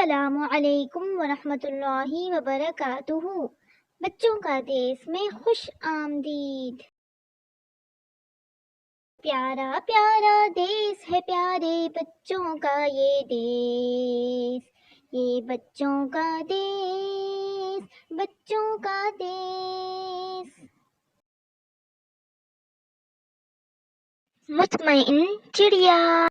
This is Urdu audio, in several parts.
السلام علیکم ورحمۃ اللہ وبرکاتہ۔ بچوں کا دیس میں خوش آمدید۔ پیارا پیارا دیس ہے پیارے بچوں کا یہ دیس، یہ بچوں کا دیس، بچوں کا دیس۔ مطمئن چڑیا۔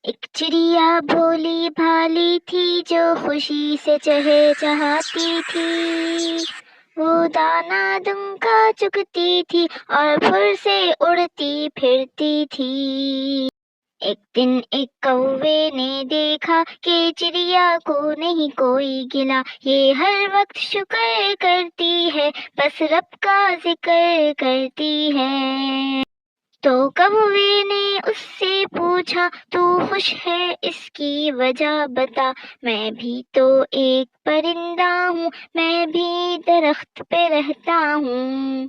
ایک چڑیا بھولی بھالی تھی جو خوشی سے چہچہاتی تھی، وہ دانا دنکا چگتی تھی اور پھر سے اڑتی پھرتی تھی۔ ایک دن ایک کوے نے دیکھا کہ چڑیا کو نہیں کوئی گلا، یہ ہر وقت شکر کرتی ہے، بس رب کا ذکر کرتی ہے۔ تو کوے نے اس سے پوچھا، تو خوش ہے اس کی وجہ بتا؟ میں بھی تو ایک پرندہ ہوں، میں بھی درخت پہ رہتا ہوں،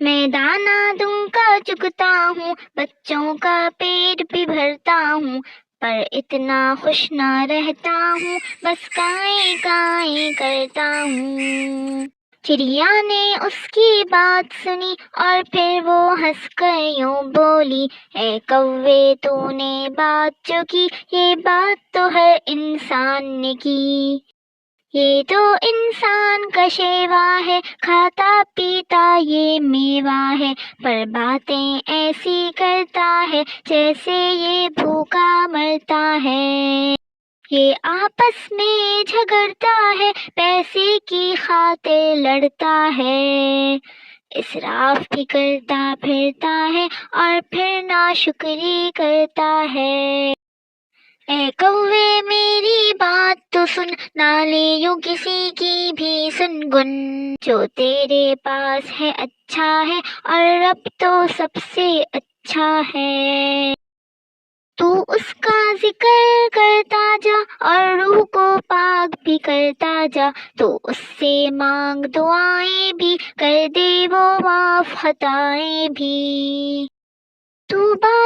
میں دانا دنکا چگتا ہوں، بچوں کا پیٹ بھی بھرتا ہوں، پر اتنا خوش نہ رہتا ہوں، بس کائیں کائیں کرتا ہوں۔ چڑیا نے اس کی بات سنی اور پھر وہ ہنس کر یوں بولی، اے کوے تو نے بات جو کی، یہ بات تو ہر انسان نے کی، یہ تو انسان کا شیوا ہے، کھاتا پیتا یہ میوہ ہے، پر باتیں ایسی کرتا ہے جیسے یہ بھوکا مرتا ہے۔ یہ آپس میں جھگڑتا ہے، پیسے کی خاطر لڑتا ہے، اسراف بھی کرتا پھرتا ہے اور پھر ناشکری کرتا ہے۔ اے کوے میری بات تو سن، نہ لے یوں کسی کی بھی سن گن، جو تیرے پاس ہے اچھا ہے اور رب تو سب سے اچھا ہے۔ تو اس کا ذکر کرتا جا اور روح کو پاک بھی کرتا جا، تو اس سے مانگ دعائیں بھی کر دے وہ معاف خطائیں بھی۔ تو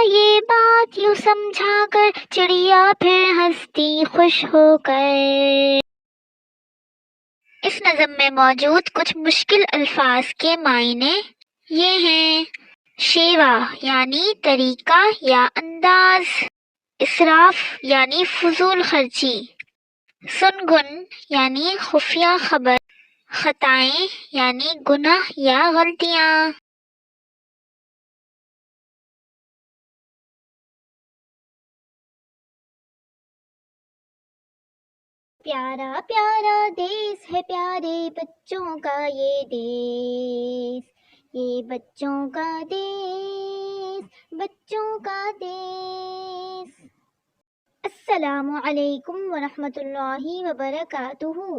یہ بات یوں سمجھا کر چڑیا پھر ہنستی خوش ہو کر۔ اس نظم میں موجود کچھ مشکل الفاظ کے معنی یہ ہیں: شیوا یعنی طریقہ یا انداز، اسراف یعنی فضول خرچی، سنگن یعنی خفیہ خبر، خطائیں یعنی گناہ یا غلطیاں۔ پیارا پیارا دیس ہے پیارے بچوں کا یہ دیس، یہ بچوں کا دیس، بچوں کا دیس۔ السلام علیکم ورحمۃ اللہ وبرکاتہ۔